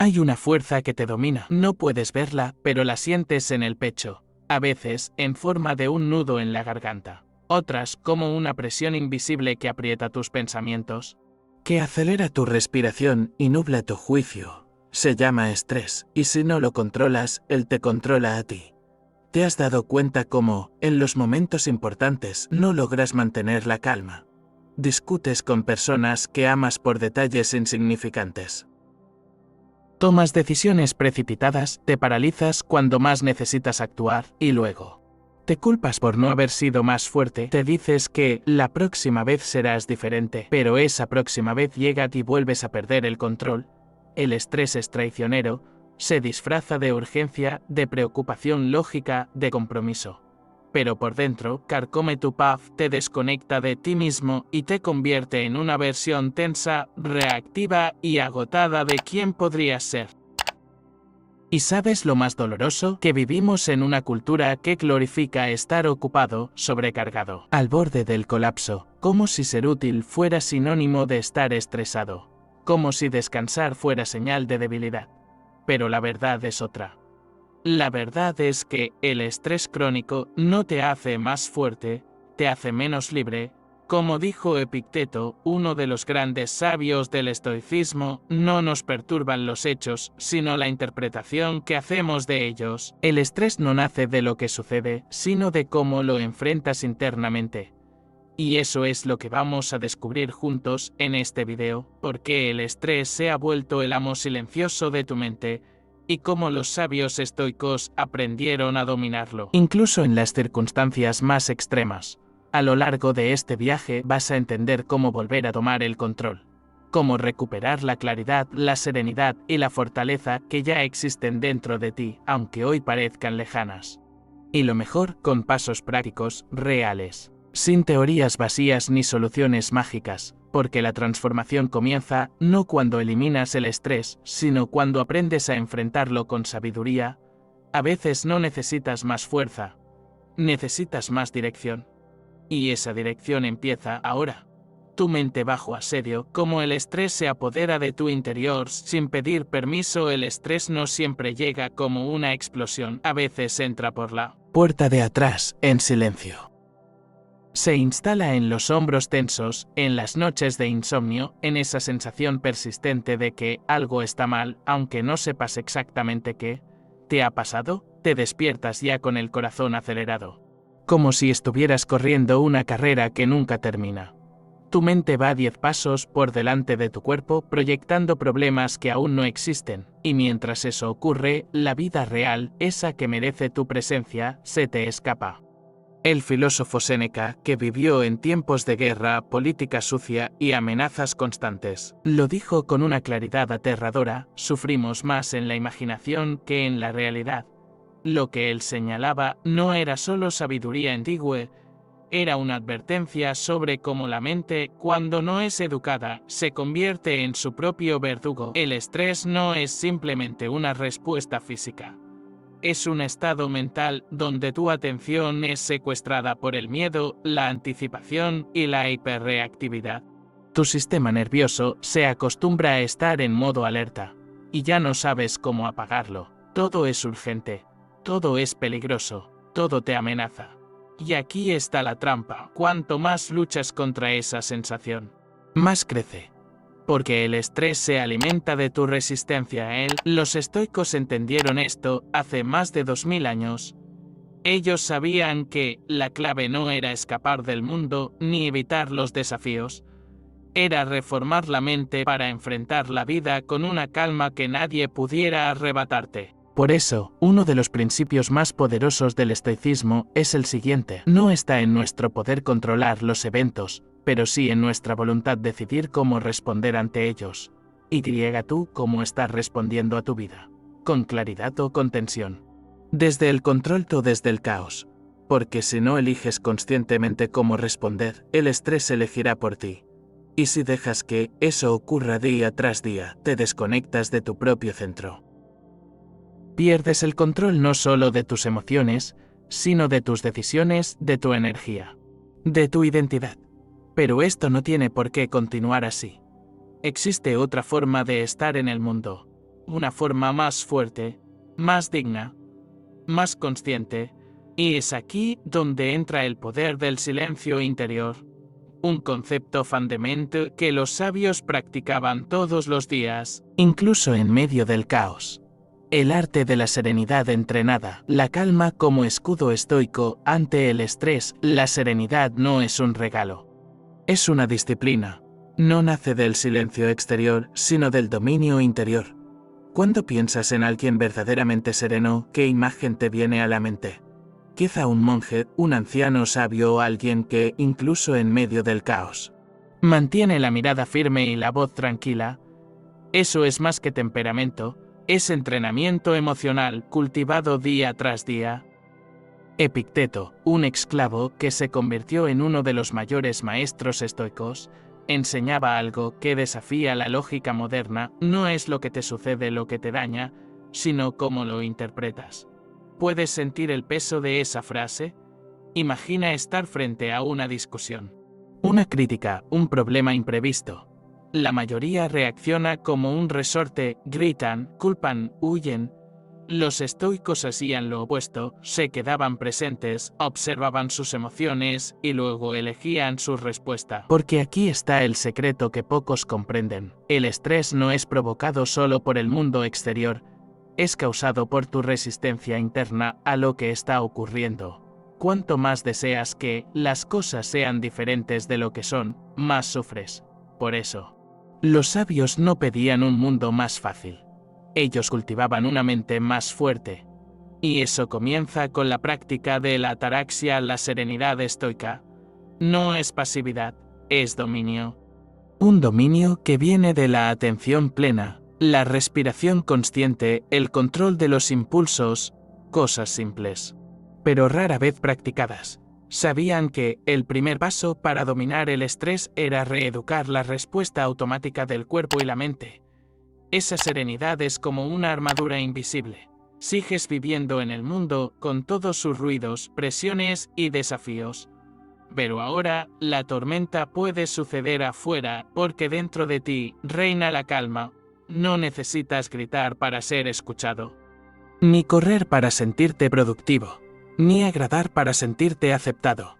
Hay una fuerza que te domina. No puedes verla, pero la sientes en el pecho. A veces, en forma de un nudo en la garganta. Otras, como una presión invisible que aprieta tus pensamientos. Que acelera tu respiración y nubla tu juicio. Se llama estrés, y si no lo controlas, él te controla a ti. ¿Te has dado cuenta cómo, en los momentos importantes, no logras mantener la calma? Discutes con personas que amas por detalles insignificantes. Tomas decisiones precipitadas, te paralizas cuando más necesitas actuar, y luego te culpas por no haber sido más fuerte, te dices que la próxima vez serás diferente, pero esa próxima vez llega y vuelves a perder el control. El estrés es traicionero, se disfraza de urgencia, de preocupación lógica, de compromiso. Pero por dentro, carcome tu paz, te desconecta de ti mismo y te convierte en una versión tensa, reactiva y agotada de quién podrías ser. ¿Y sabes lo más doloroso? Que vivimos en una cultura que glorifica estar ocupado, sobrecargado, al borde del colapso, como si ser útil fuera sinónimo de estar estresado, como si descansar fuera señal de debilidad. Pero la verdad es otra. La verdad es que el estrés crónico no te hace más fuerte, te hace menos libre. Como dijo Epicteto, uno de los grandes sabios del estoicismo, no nos perturban los hechos, sino la interpretación que hacemos de ellos. El estrés no nace de lo que sucede, sino de cómo lo enfrentas internamente. Y eso es lo que vamos a descubrir juntos en este video, porque el estrés se ha vuelto el amo silencioso de tu mente, y cómo los sabios estoicos aprendieron a dominarlo. Incluso en las circunstancias más extremas. A lo largo de este viaje vas a entender cómo volver a tomar el control. Cómo recuperar la claridad, la serenidad y la fortaleza que ya existen dentro de ti, aunque hoy parezcan lejanas. Y lo mejor, con pasos prácticos, reales. Sin teorías vacías ni soluciones mágicas, porque la transformación comienza no cuando eliminas el estrés, sino cuando aprendes a enfrentarlo con sabiduría. A veces no necesitas más fuerza, necesitas más dirección. Y esa dirección empieza ahora. Tu mente bajo asedio, como el estrés se apodera de tu interior sin pedir permiso. El estrés no siempre llega como una explosión, a veces entra por la puerta de atrás, en silencio. Se instala en los hombros tensos, en las noches de insomnio, en esa sensación persistente de que algo está mal, aunque no sepas exactamente qué. ¿Te ha pasado? Te despiertas ya con el corazón acelerado. Como si estuvieras corriendo una carrera que nunca termina. Tu mente va 10 pasos por delante de tu cuerpo, proyectando problemas que aún no existen, y mientras eso ocurre, la vida real, esa que merece tu presencia, se te escapa. El filósofo Séneca, que vivió en tiempos de guerra, política sucia y amenazas constantes, lo dijo con una claridad aterradora: sufrimos más en la imaginación que en la realidad. Lo que él señalaba no era solo sabiduría antigua, era una advertencia sobre cómo la mente, cuando no es educada, se convierte en su propio verdugo. El estrés no es simplemente una respuesta física. Es un estado mental donde tu atención es secuestrada por el miedo, la anticipación y la hiperreactividad. Tu sistema nervioso se acostumbra a estar en modo alerta, y ya no sabes cómo apagarlo. Todo es urgente, todo es peligroso, todo te amenaza. Y aquí está la trampa: cuanto más luchas contra esa sensación, más crece. Porque el estrés se alimenta de tu resistencia a él. Los estoicos entendieron esto hace más de 2000 años. Ellos sabían que la clave no era escapar del mundo ni evitar los desafíos. Era reformar la mente para enfrentar la vida con una calma que nadie pudiera arrebatarte. Por eso, uno de los principios más poderosos del estoicismo es el siguiente: no está en nuestro poder controlar los eventos, pero sí en nuestra voluntad decidir cómo responder ante ellos. Y tú cómo estás respondiendo a tu vida, con claridad o con tensión, desde el control o desde el caos. Porque si no eliges conscientemente cómo responder, el estrés elegirá por ti. Y si dejas que eso ocurra día tras día, te desconectas de tu propio centro. Pierdes el control no solo de tus emociones, sino de tus decisiones, de tu energía, de tu identidad. Pero esto no tiene por qué continuar así. Existe otra forma de estar en el mundo. una forma más fuerte, más digna, más consciente, y es aquí donde entra el poder del silencio interior, un concepto fundamental que los sabios practicaban todos los días, incluso en medio del caos. El arte de la serenidad entrenada, la calma como escudo estoico ante el estrés. La serenidad no es un regalo, es una disciplina. No nace del silencio exterior, sino del dominio interior. Cuando piensas en alguien verdaderamente sereno, ¿qué imagen te viene a la mente? Quizá un monje, un anciano sabio o alguien que, incluso en medio del caos, mantiene la mirada firme y la voz tranquila. Eso es más que temperamento, es entrenamiento emocional cultivado día tras día. Epicteto, un esclavo que se convirtió en uno de los mayores maestros estoicos, enseñaba algo que desafía la lógica moderna. No es lo que te sucede lo que te daña, sino cómo lo interpretas. ¿Puedes sentir el peso de esa frase? Imagina estar frente a una discusión, una crítica, un problema imprevisto. La mayoría reacciona como un resorte, gritan, culpan, huyen. Los estoicos hacían lo opuesto, se quedaban presentes, observaban sus emociones y luego elegían su respuesta. Porque aquí está el secreto que pocos comprenden. El estrés no es provocado solo por el mundo exterior, es causado por tu resistencia interna a lo que está ocurriendo. Cuanto más deseas que las cosas sean diferentes de lo que son, más sufres. Por eso, los sabios no pedían un mundo más fácil. Ellos cultivaban una mente más fuerte. Y eso comienza con la práctica de la ataraxia. La serenidad estoica no es pasividad, es dominio. Un dominio que viene de la atención plena, la respiración consciente, el control de los impulsos, cosas simples, pero rara vez practicadas. Sabían que el primer paso para dominar el estrés era reeducar la respuesta automática del cuerpo y la mente. Esa serenidad es como una armadura invisible. Sigues viviendo en el mundo con todos sus ruidos, presiones y desafíos. Pero ahora, la tormenta puede suceder afuera, porque dentro de ti reina la calma. No necesitas gritar para ser escuchado, ni correr para sentirte productivo, ni agradar para sentirte aceptado.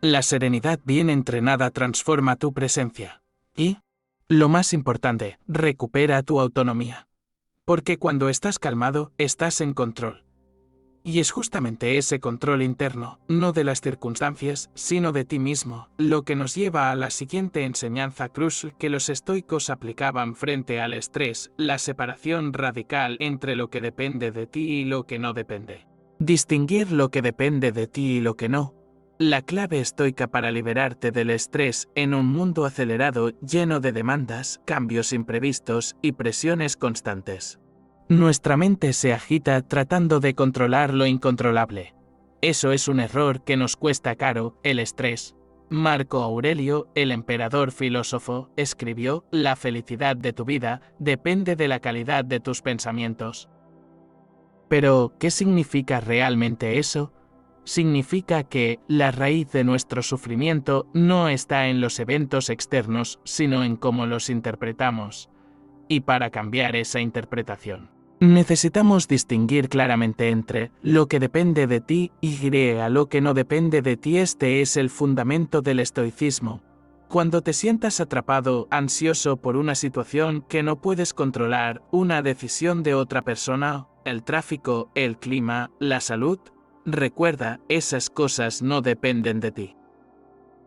La serenidad bien entrenada transforma tu presencia. Y, lo más importante, recupera tu autonomía. Porque cuando estás calmado, estás en control. Y es justamente ese control interno, no de las circunstancias, sino de ti mismo, lo que nos lleva a la siguiente enseñanza crucial que los estoicos aplicaban frente al estrés: la separación radical entre lo que depende de ti y lo que no depende. Distinguir lo que depende de ti y lo que no. La clave estoica para liberarte del estrés en un mundo acelerado, lleno de demandas, cambios imprevistos y presiones constantes. Nuestra mente se agita tratando de controlar lo incontrolable. Eso es un error que nos cuesta caro. El estrés. Marco Aurelio, el emperador filósofo, escribió: la felicidad de tu vida depende de la calidad de tus pensamientos. Pero, ¿qué significa realmente eso? Significa que la raíz de nuestro sufrimiento no está en los eventos externos, sino en cómo los interpretamos. Y para cambiar esa interpretación, necesitamos distinguir claramente entre lo que depende de ti y lo que no depende de ti. Este es el fundamento del estoicismo. Cuando te sientas atrapado, ansioso por una situación que no puedes controlar, una decisión de otra persona, el tráfico, el clima, la salud, recuerda, esas cosas no dependen de ti.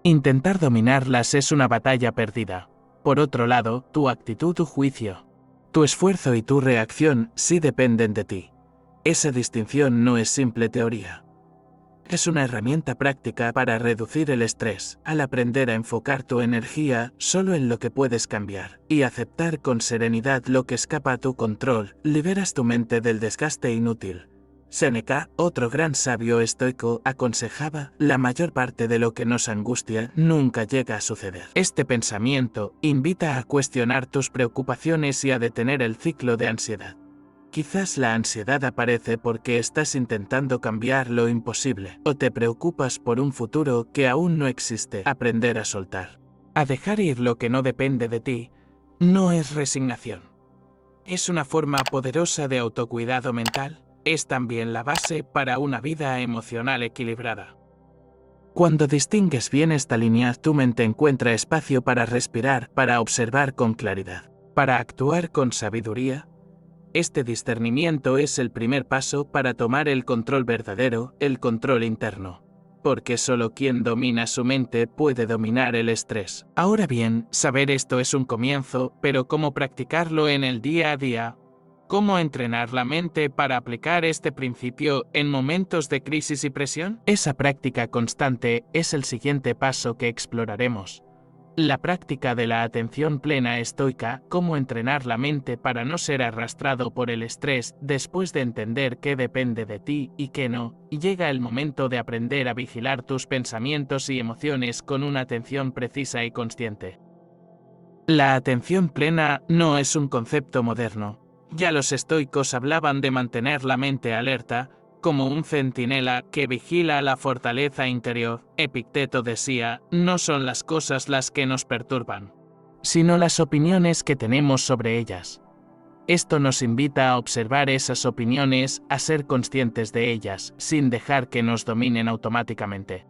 Intentar dominarlas es una batalla perdida. Por otro lado, tu actitud, tu juicio, tu esfuerzo y tu reacción sí dependen de ti. Esa distinción no es simple teoría. Es una herramienta práctica para reducir el estrés. Al aprender a enfocar tu energía solo en lo que puedes cambiar y aceptar con serenidad lo que escapa a tu control, liberas tu mente del desgaste inútil. Séneca, otro gran sabio estoico, aconsejaba: la mayor parte de lo que nos angustia nunca llega a suceder. Este pensamiento invita a cuestionar tus preocupaciones y a detener el ciclo de ansiedad. Quizás la ansiedad aparece porque estás intentando cambiar lo imposible, o te preocupas por un futuro que aún no existe. Aprender a soltar, a dejar ir lo que no depende de ti, no es resignación. Es una forma poderosa de autocuidado mental. Es también la base para una vida emocional equilibrada. Cuando distingues bien esta línea, tu mente encuentra espacio para respirar, para observar con claridad, para actuar con sabiduría. Este discernimiento es el primer paso para tomar el control verdadero, el control interno. Porque solo quien domina su mente puede dominar el estrés. Ahora bien, saber esto es un comienzo, pero ¿cómo practicarlo en el día a día? ¿Cómo entrenar la mente para aplicar este principio en momentos de crisis y presión? Esa práctica constante es el siguiente paso que exploraremos. La práctica de la atención plena estoica, cómo entrenar la mente para no ser arrastrado por el estrés después de entender qué depende de ti y qué no, y llega el momento de aprender a vigilar tus pensamientos y emociones con una atención precisa y consciente. La atención plena no es un concepto moderno. Ya los estoicos hablaban de mantener la mente alerta, como un centinela que vigila la fortaleza interior. Epicteto decía, no son las cosas las que nos perturban, sino las opiniones que tenemos sobre ellas. Esto nos invita a observar esas opiniones, a ser conscientes de ellas, sin dejar que nos dominen automáticamente.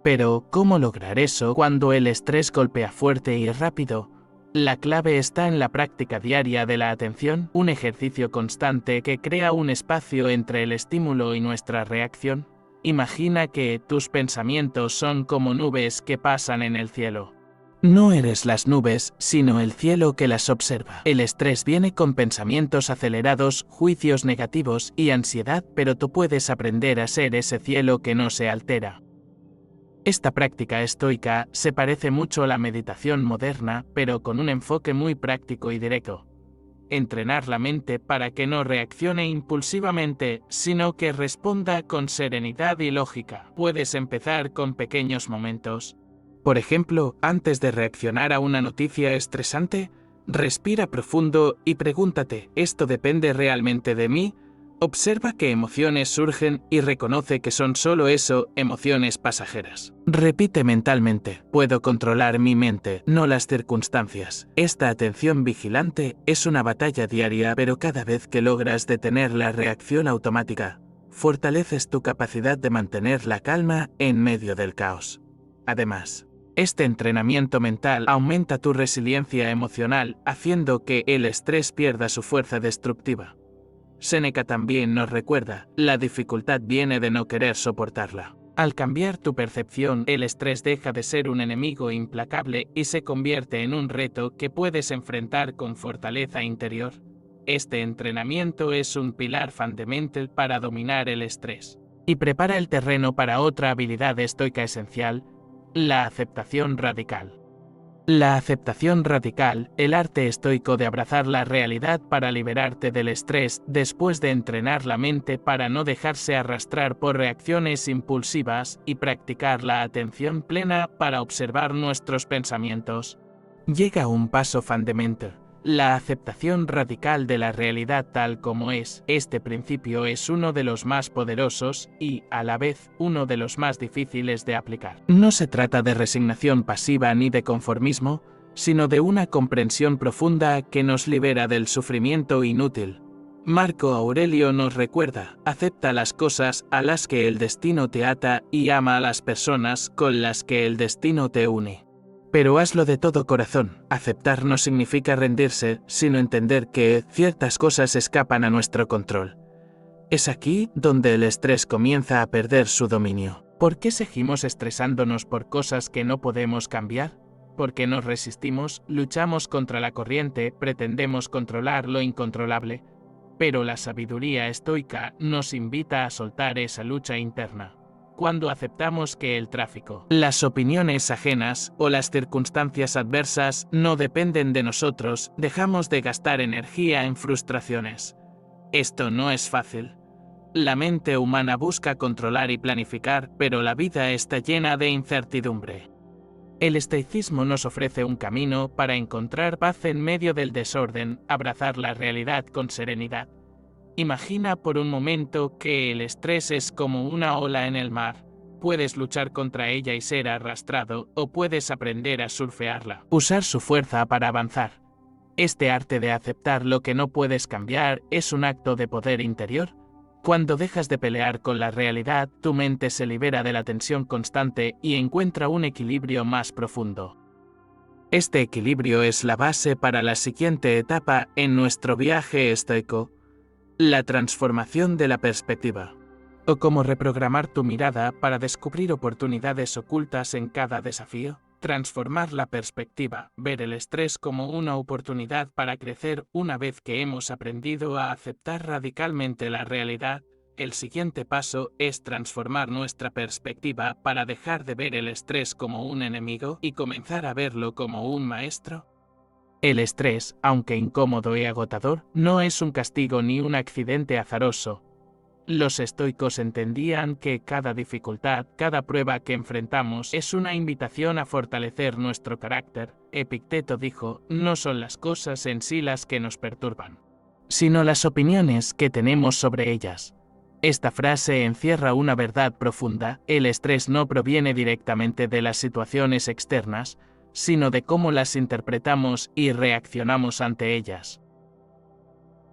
Pero, ¿cómo lograr eso cuando el estrés golpea fuerte y rápido? La clave está en la práctica diaria de la atención, un ejercicio constante que crea un espacio entre el estímulo y nuestra reacción. Imagina que tus pensamientos son como nubes que pasan en el cielo. No eres las nubes, sino el cielo que las observa. El estrés viene con pensamientos acelerados, juicios negativos y ansiedad, pero tú puedes aprender a ser ese cielo que no se altera. Esta práctica estoica se parece mucho a la meditación moderna, pero con un enfoque muy práctico y directo. Entrenar la mente para que no reaccione impulsivamente, sino que responda con serenidad y lógica. Puedes empezar con pequeños momentos. Por ejemplo, antes de reaccionar a una noticia estresante, respira profundo y pregúntate, ¿esto depende realmente de mí? Observa qué emociones surgen y reconoce que son solo eso, emociones pasajeras. Repite mentalmente, puedo controlar mi mente, no las circunstancias. Esta atención vigilante es una batalla diaria, pero cada vez que logras detener la reacción automática, fortaleces tu capacidad de mantener la calma en medio del caos. Además, este entrenamiento mental aumenta tu resiliencia emocional, haciendo que el estrés pierda su fuerza destructiva. Séneca también nos recuerda, la dificultad viene de no querer soportarla. Al cambiar tu percepción, el estrés deja de ser un enemigo implacable y se convierte en un reto que puedes enfrentar con fortaleza interior. Este entrenamiento es un pilar fundamental para dominar el estrés y prepara el terreno para otra habilidad estoica esencial, la aceptación radical. La aceptación radical, el arte estoico de abrazar la realidad para liberarte del estrés después de entrenar la mente para no dejarse arrastrar por reacciones impulsivas y practicar la atención plena para observar nuestros pensamientos. Llega un paso fundamental. La aceptación radical de la realidad tal como es. Este principio es uno de los más poderosos y, a la vez, uno de los más difíciles de aplicar. No se trata de resignación pasiva ni de conformismo, sino de una comprensión profunda que nos libera del sufrimiento inútil. Marco Aurelio nos recuerda, acepta las cosas a las que el destino te ata y ama a las personas con las que el destino te une. Pero hazlo de todo corazón. Aceptar no significa rendirse, sino entender que ciertas cosas escapan a nuestro control. Es aquí donde el estrés comienza a perder su dominio. ¿Por qué seguimos estresándonos por cosas que no podemos cambiar? Porque nos resistimos, luchamos contra la corriente, pretendemos controlar lo incontrolable. Pero la sabiduría estoica nos invita a soltar esa lucha interna. Cuando aceptamos que el tráfico, las opiniones ajenas o las circunstancias adversas no dependen de nosotros, dejamos de gastar energía en frustraciones. Esto no es fácil. La mente humana busca controlar y planificar, pero la vida está llena de incertidumbre. El estoicismo nos ofrece un camino para encontrar paz en medio del desorden, abrazar la realidad con serenidad. Imagina por un momento que el estrés es como una ola en el mar. Puedes luchar contra ella y ser arrastrado, o puedes aprender a surfearla, usar su fuerza para avanzar. Este arte de aceptar lo que no puedes cambiar es un acto de poder interior. Cuando dejas de pelear con la realidad, tu mente se libera de la tensión constante y encuentra un equilibrio más profundo. Este equilibrio es la base para la siguiente etapa en nuestro viaje estoico: la transformación de la perspectiva. O cómo reprogramar tu mirada para descubrir oportunidades ocultas en cada desafío. Transformar la perspectiva, ver el estrés como una oportunidad para crecer. Una vez que hemos aprendido a aceptar radicalmente la realidad, el siguiente paso es transformar nuestra perspectiva para dejar de ver el estrés como un enemigo y comenzar a verlo como un maestro. El estrés, aunque incómodo y agotador, no es un castigo ni un accidente azaroso. Los estoicos entendían que cada dificultad, cada prueba que enfrentamos es una invitación a fortalecer nuestro carácter. Epicteto dijo: no son las cosas en sí las que nos perturban, sino las opiniones que tenemos sobre ellas. Esta frase encierra una verdad profunda: el estrés no proviene directamente de las situaciones externas, sino de cómo las interpretamos y reaccionamos ante ellas.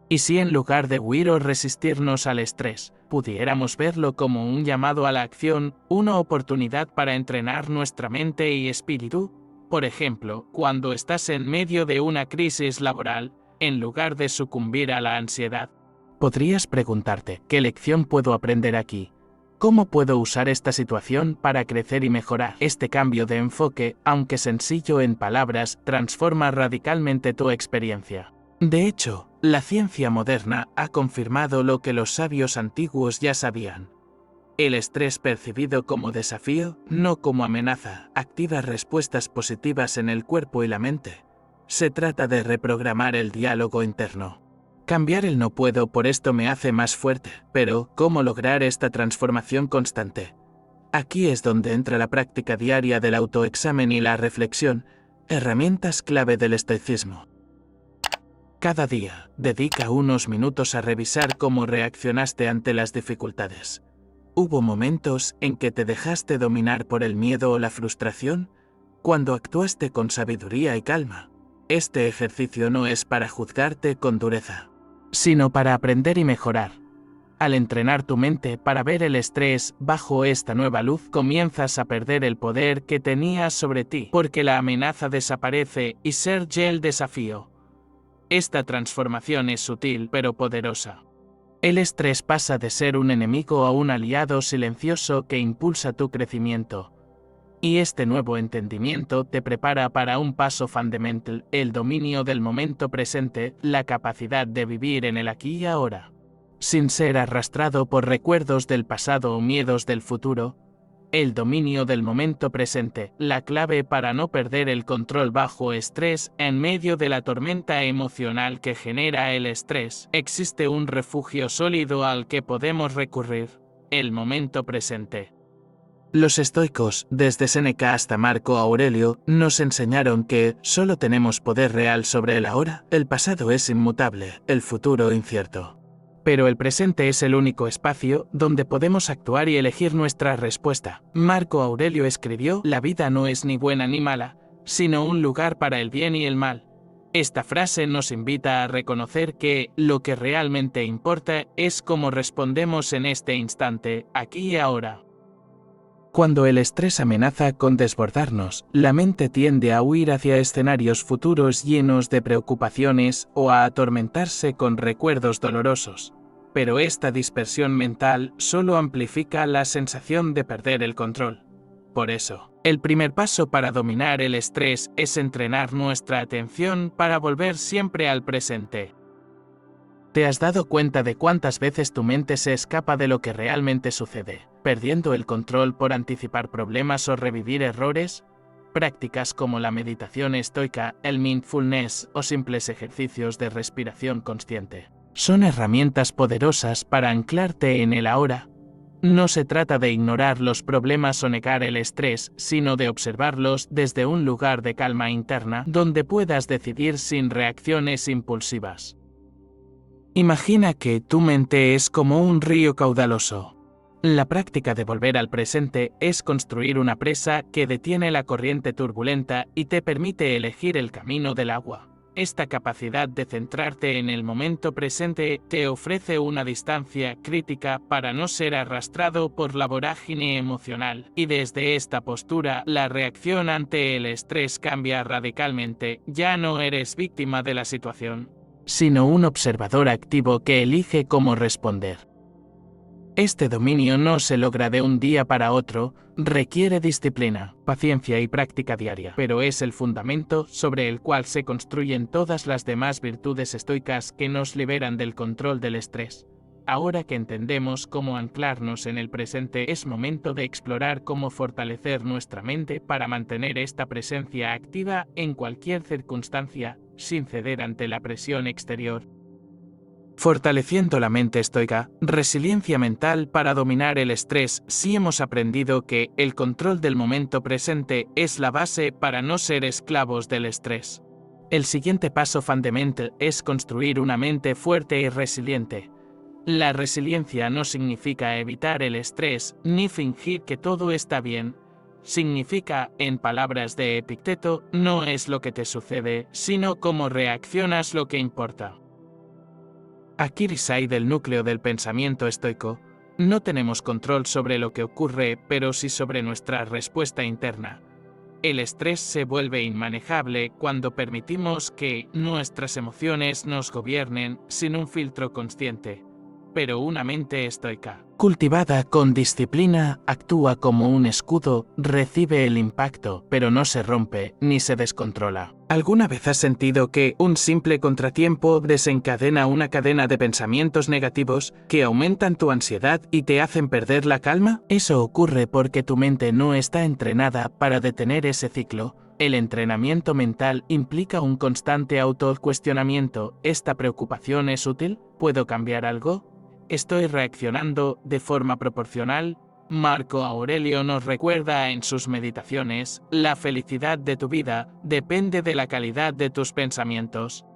¿Y si en lugar de huir o resistirnos al estrés, pudiéramos verlo como un llamado a la acción, una oportunidad para entrenar nuestra mente y espíritu? Por ejemplo, cuando estás en medio de una crisis laboral, en lugar de sucumbir a la ansiedad, podrías preguntarte: ¿qué lección puedo aprender aquí? ¿Cómo puedo usar esta situación para crecer y mejorar? Este cambio de enfoque, aunque sencillo en palabras, transforma radicalmente tu experiencia. De hecho, la ciencia moderna ha confirmado lo que los sabios antiguos ya sabían. El estrés percibido como desafío, no como amenaza, activa respuestas positivas en el cuerpo y la mente. Se trata de reprogramar el diálogo interno. Cambiar el no puedo por esto me hace más fuerte, pero ¿cómo lograr esta transformación constante? Aquí es donde entra la práctica diaria del autoexamen y la reflexión, herramientas clave del estoicismo. Cada día, dedica unos minutos a revisar cómo reaccionaste ante las dificultades. ¿Hubo momentos en que te dejaste dominar por el miedo o la frustración? ¿Cuando actuaste con sabiduría y calma? Este ejercicio no es para juzgarte con dureza, sino para aprender y mejorar. Al entrenar tu mente para ver el estrés bajo esta nueva luz, comienzas a perder el poder que tenías sobre ti, porque la amenaza desaparece y surge el desafío. Esta transformación es sutil pero poderosa. El estrés pasa de ser un enemigo a un aliado silencioso que impulsa tu crecimiento. Y este nuevo entendimiento te prepara para un paso fundamental: el dominio del momento presente, la capacidad de vivir en el aquí y ahora, sin ser arrastrado por recuerdos del pasado o miedos del futuro. El dominio del momento presente, la clave para no perder el control bajo estrés. En medio de la tormenta emocional que genera el estrés, existe un refugio sólido al que podemos recurrir: el momento presente. Los estoicos, desde Séneca hasta Marco Aurelio, nos enseñaron que solo tenemos poder real sobre el ahora. El pasado es inmutable, el futuro incierto. Pero el presente es el único espacio donde podemos actuar y elegir nuestra respuesta. Marco Aurelio escribió: la vida no es ni buena ni mala, sino un lugar para el bien y el mal. Esta frase nos invita a reconocer que lo que realmente importa es cómo respondemos en este instante, aquí y ahora. Cuando el estrés amenaza con desbordarnos, la mente tiende a huir hacia escenarios futuros llenos de preocupaciones o a atormentarse con recuerdos dolorosos. Pero esta dispersión mental solo amplifica la sensación de perder el control. Por eso, el primer paso para dominar el estrés es entrenar nuestra atención para volver siempre al presente. ¿Te has dado cuenta de cuántas veces tu mente se escapa de lo que realmente sucede, perdiendo el control por anticipar problemas o revivir errores? Prácticas como la meditación estoica, el mindfulness o simples ejercicios de respiración consciente son herramientas poderosas para anclarte en el ahora. No se trata de ignorar los problemas o negar el estrés, sino de observarlos desde un lugar de calma interna donde puedas decidir sin reacciones impulsivas. Imagina que tu mente es como un río caudaloso. La práctica de volver al presente es construir una presa que detiene la corriente turbulenta y te permite elegir el camino del agua. Esta capacidad de centrarte en el momento presente te ofrece una distancia crítica para no ser arrastrado por la vorágine emocional, y desde esta postura la reacción ante el estrés cambia radicalmente. Ya no eres víctima de la situación, sino un observador activo que elige cómo responder. Este dominio no se logra de un día para otro, requiere disciplina, paciencia y práctica diaria, pero es el fundamento sobre el cual se construyen todas las demás virtudes estoicas que nos liberan del control del estrés. Ahora que entendemos cómo anclarnos en el presente, es momento de explorar cómo fortalecer nuestra mente para mantener esta presencia activa en cualquier circunstancia, sin ceder ante la presión exterior. Fortaleciendo la mente estoica, resiliencia mental para dominar el estrés. Sí hemos aprendido que el control del momento presente es la base para no ser esclavos del estrés. El siguiente paso fundamental es construir una mente fuerte y resiliente. La resiliencia no significa evitar el estrés ni fingir que todo está bien. Significa, en palabras de Epicteto, no es lo que te sucede, sino cómo reaccionas lo que importa. Aquí reside el núcleo del pensamiento estoico. No tenemos control sobre lo que ocurre, pero sí sobre nuestra respuesta interna. El estrés se vuelve inmanejable cuando permitimos que nuestras emociones nos gobiernen sin un filtro consciente. Pero una mente estoica, cultivada con disciplina, actúa como un escudo, recibe el impacto, pero no se rompe ni se descontrola. ¿Alguna vez has sentido que un simple contratiempo desencadena una cadena de pensamientos negativos que aumentan tu ansiedad y te hacen perder la calma? Eso ocurre porque tu mente no está entrenada para detener ese ciclo. El entrenamiento mental implica un constante autocuestionamiento. ¿Esta preocupación es útil? ¿Puedo cambiar algo? ¿Estoy reaccionando de forma proporcional? Marco Aurelio nos recuerda en sus meditaciones, la felicidad de tu vida depende de la calidad de tus pensamientos.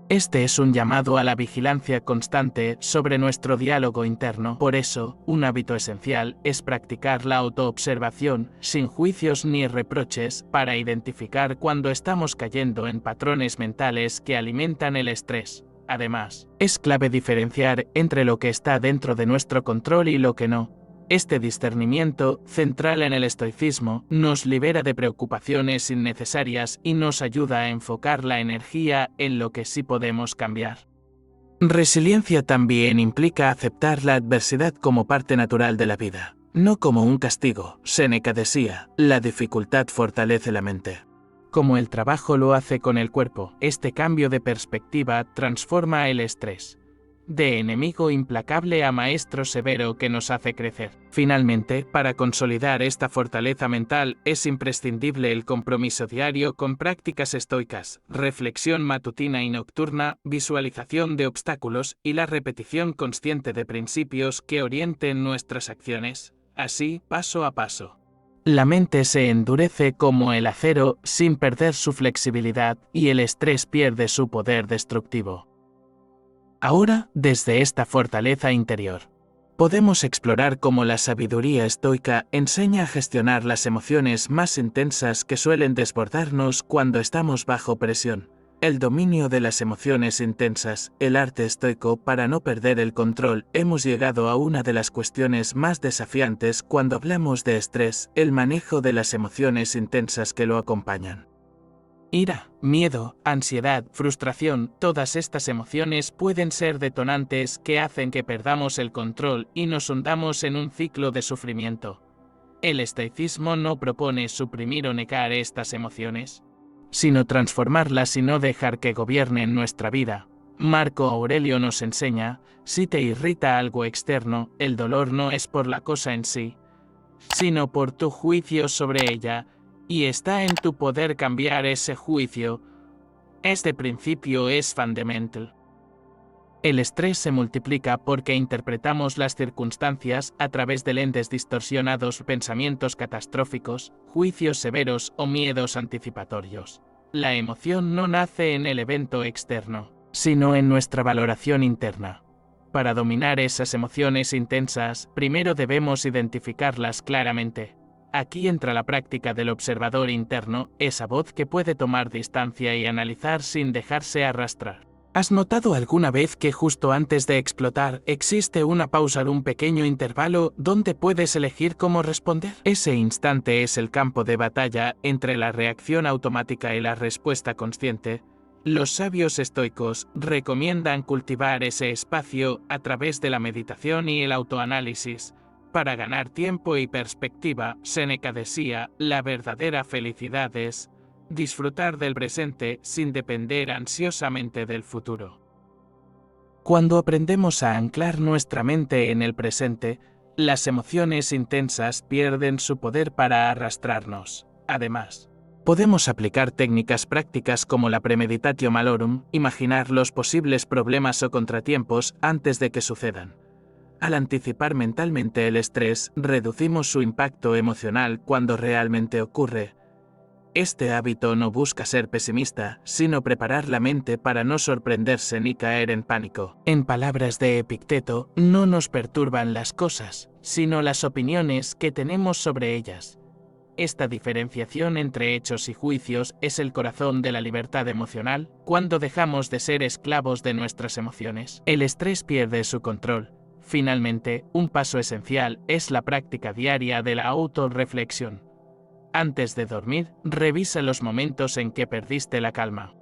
Este es un llamado a la vigilancia constante sobre nuestro diálogo interno. Por eso, un hábito esencial es practicar la autoobservación, sin juicios ni reproches, para identificar cuando estamos cayendo en patrones mentales que alimentan el estrés. Además, es clave diferenciar entre lo que está dentro de nuestro control y lo que no. Este discernimiento, central en el estoicismo, nos libera de preocupaciones innecesarias y nos ayuda a enfocar la energía en lo que sí podemos cambiar. Resiliencia también implica aceptar la adversidad como parte natural de la vida, no como un castigo. Séneca decía, la dificultad fortalece la mente. Como el trabajo lo hace con el cuerpo, este cambio de perspectiva transforma el estrés de enemigo implacable a maestro severo que nos hace crecer. Finalmente, para consolidar esta fortaleza mental, es imprescindible el compromiso diario con prácticas estoicas, reflexión matutina y nocturna, visualización de obstáculos y la repetición consciente de principios que orienten nuestras acciones. Así, paso a paso, la mente se endurece como el acero sin perder su flexibilidad y el estrés pierde su poder destructivo. Ahora, desde esta fortaleza interior, podemos explorar cómo la sabiduría estoica enseña a gestionar las emociones más intensas que suelen desbordarnos cuando estamos bajo presión. El dominio de las emociones intensas, el arte estoico para no perder el control. Hemos llegado a una de las cuestiones más desafiantes cuando hablamos de estrés, el manejo de las emociones intensas que lo acompañan. Ira, miedo, ansiedad, frustración, todas estas emociones pueden ser detonantes que hacen que perdamos el control y nos hundamos en un ciclo de sufrimiento. El estoicismo no propone suprimir o negar estas emociones, sino transformarlas y no dejar que gobiernen nuestra vida. Marco Aurelio nos enseña, si te irrita algo externo, el dolor no es por la cosa en sí, sino por tu juicio sobre ella, y está en tu poder cambiar ese juicio. Este principio es fundamental. El estrés se multiplica porque interpretamos las circunstancias a través de lentes distorsionados, pensamientos catastróficos, juicios severos o miedos anticipatorios. La emoción no nace en el evento externo, sino en nuestra valoración interna. Para dominar esas emociones intensas, primero debemos identificarlas claramente. Aquí entra la práctica del observador interno, esa voz que puede tomar distancia y analizar sin dejarse arrastrar. ¿Has notado alguna vez que justo antes de explotar existe una pausa de un pequeño intervalo donde puedes elegir cómo responder? Ese instante es el campo de batalla entre la reacción automática y la respuesta consciente. Los sabios estoicos recomiendan cultivar ese espacio a través de la meditación y el autoanálisis. Para ganar tiempo y perspectiva, Séneca decía, la verdadera felicidad es disfrutar del presente sin depender ansiosamente del futuro. Cuando aprendemos a anclar nuestra mente en el presente, las emociones intensas pierden su poder para arrastrarnos. Además, podemos aplicar técnicas prácticas como la premeditatio malorum, imaginar los posibles problemas o contratiempos antes de que sucedan. Al anticipar mentalmente el estrés, reducimos su impacto emocional cuando realmente ocurre. Este hábito no busca ser pesimista, sino preparar la mente para no sorprenderse ni caer en pánico. En palabras de Epicteto, no nos perturban las cosas, sino las opiniones que tenemos sobre ellas. Esta diferenciación entre hechos y juicios es el corazón de la libertad emocional. Cuando dejamos de ser esclavos de nuestras emociones, el estrés pierde su control. Finalmente, un paso esencial es la práctica diaria de la autorreflexión. Antes de dormir, revisa los momentos en que perdiste la calma.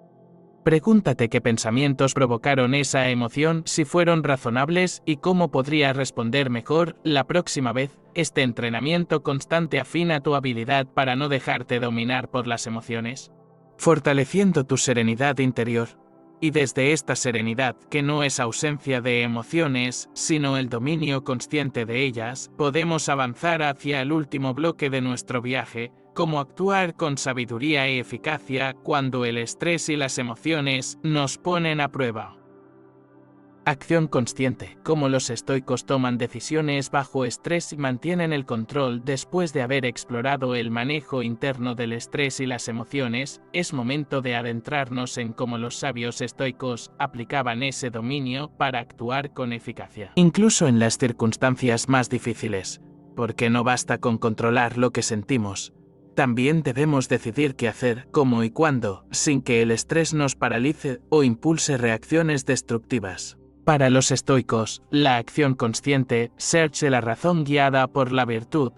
Pregúntate qué pensamientos provocaron esa emoción, si fueron razonables y cómo podrías responder mejor la próxima vez. Este entrenamiento constante afina tu habilidad para no dejarte dominar por las emociones, fortaleciendo tu serenidad interior. Y desde esta serenidad, que no es ausencia de emociones, sino el dominio consciente de ellas, podemos avanzar hacia el último bloque de nuestro viaje, cómo actuar con sabiduría y eficacia cuando el estrés y las emociones nos ponen a prueba. Acción consciente, cómo los estoicos toman decisiones bajo estrés y mantienen el control después de haber explorado el manejo interno del estrés y las emociones. Es momento de adentrarnos en cómo los sabios estoicos aplicaban ese dominio para actuar con eficacia, incluso en las circunstancias más difíciles, porque no basta con controlar lo que sentimos. También debemos decidir qué hacer, cómo y cuándo, sin que el estrés nos paralice o impulse reacciones destructivas. Para los estoicos, la acción consciente searche la razón guiada por la virtud,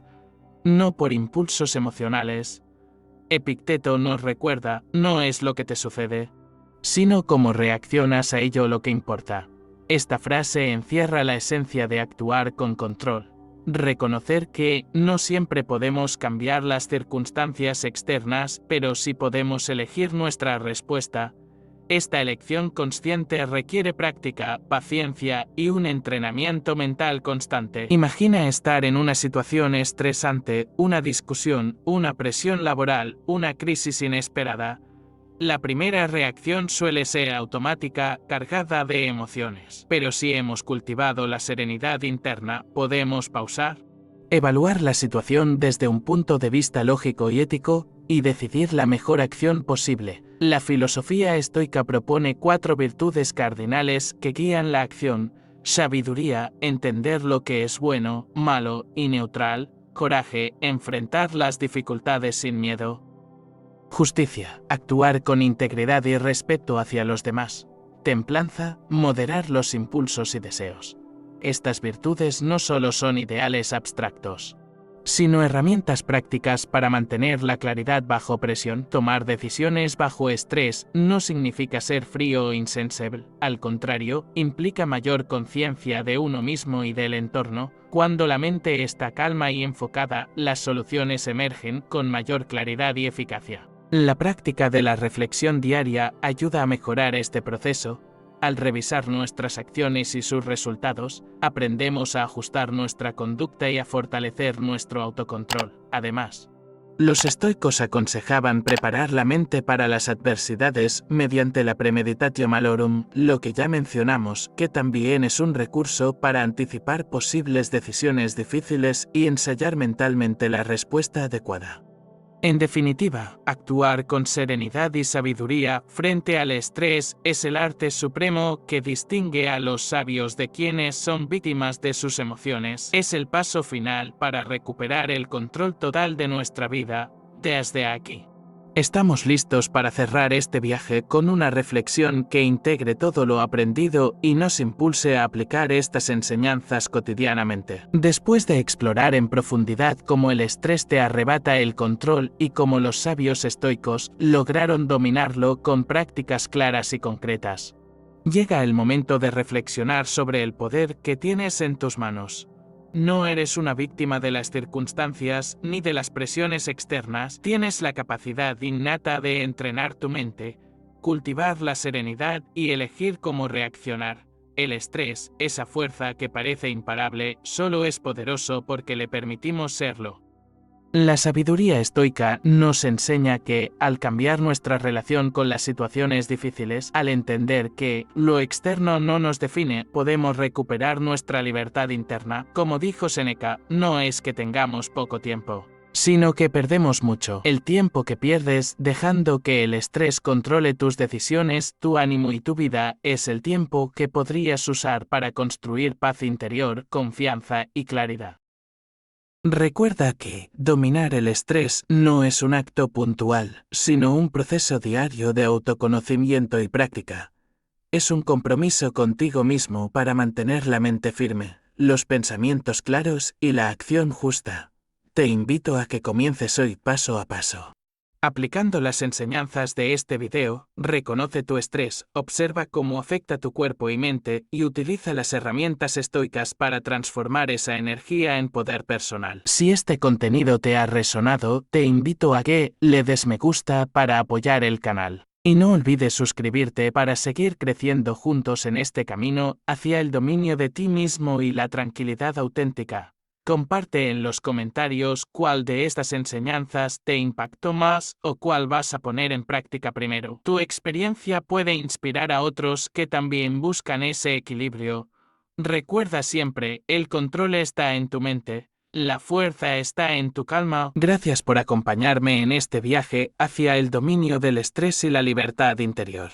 no por impulsos emocionales. Epicteto nos recuerda, no es lo que te sucede, sino cómo reaccionas a ello lo que importa. Esta frase encierra la esencia de actuar con control. Reconocer que no siempre podemos cambiar las circunstancias externas, pero sí podemos elegir nuestra respuesta. Esta elección consciente requiere práctica, paciencia y un entrenamiento mental constante. Imagina estar en una situación estresante, una discusión, una presión laboral, una crisis inesperada. La primera reacción suele ser automática, cargada de emociones. Pero si hemos cultivado la serenidad interna, podemos pausar, evaluar la situación desde un punto de vista lógico y ético, y decidir la mejor acción posible. La filosofía estoica propone 4 virtudes cardinales que guían la acción: sabiduría, entender lo que es bueno, malo y neutral; coraje, enfrentar las dificultades sin miedo; justicia, actuar con integridad y respeto hacia los demás; templanza, moderar los impulsos y deseos. Estas virtudes no solo son ideales abstractos, sino herramientas prácticas para mantener la claridad bajo presión. Tomar decisiones bajo estrés no significa ser frío o insensible, al contrario, implica mayor conciencia de uno mismo y del entorno. Cuando la mente está calma y enfocada, las soluciones emergen con mayor claridad y eficacia. La práctica de la reflexión diaria ayuda a mejorar este proceso. Al revisar nuestras acciones y sus resultados, aprendemos a ajustar nuestra conducta y a fortalecer nuestro autocontrol. Además, los estoicos aconsejaban preparar la mente para las adversidades mediante la premeditatio malorum, lo que ya mencionamos, que también es un recurso para anticipar posibles decisiones difíciles y ensayar mentalmente la respuesta adecuada. En definitiva, actuar con serenidad y sabiduría frente al estrés es el arte supremo que distingue a los sabios de quienes son víctimas de sus emociones. Es el paso final para recuperar el control total de nuestra vida desde aquí. Estamos listos para cerrar este viaje con una reflexión que integre todo lo aprendido y nos impulse a aplicar estas enseñanzas cotidianamente. Después de explorar en profundidad cómo el estrés te arrebata el control y cómo los sabios estoicos lograron dominarlo con prácticas claras y concretas, llega el momento de reflexionar sobre el poder que tienes en tus manos. No eres una víctima de las circunstancias ni de las presiones externas, tienes la capacidad innata de entrenar tu mente, cultivar la serenidad y elegir cómo reaccionar. El estrés, esa fuerza que parece imparable, solo es poderoso porque le permitimos serlo. La sabiduría estoica nos enseña que, al cambiar nuestra relación con las situaciones difíciles, al entender que lo externo no nos define, podemos recuperar nuestra libertad interna. Como dijo Séneca, no es que tengamos poco tiempo, sino que perdemos mucho. El tiempo que pierdes dejando que el estrés controle tus decisiones, tu ánimo y tu vida es el tiempo que podrías usar para construir paz interior, confianza y claridad. Recuerda que dominar el estrés no es un acto puntual, sino un proceso diario de autoconocimiento y práctica. Es un compromiso contigo mismo para mantener la mente firme, los pensamientos claros y la acción justa. Te invito a que comiences hoy paso a paso. Aplicando las enseñanzas de este video, reconoce tu estrés, observa cómo afecta tu cuerpo y mente y utiliza las herramientas estoicas para transformar esa energía en poder personal. Si este contenido te ha resonado, te invito a que le des me gusta para apoyar el canal. Y no olvides suscribirte para seguir creciendo juntos en este camino hacia el dominio de ti mismo y la tranquilidad auténtica. Comparte en los comentarios cuál de estas enseñanzas te impactó más o cuál vas a poner en práctica primero. Tu experiencia puede inspirar a otros que también buscan ese equilibrio. Recuerda siempre, el control está en tu mente, la fuerza está en tu calma. Gracias por acompañarme en este viaje hacia el dominio del estrés y la libertad interior.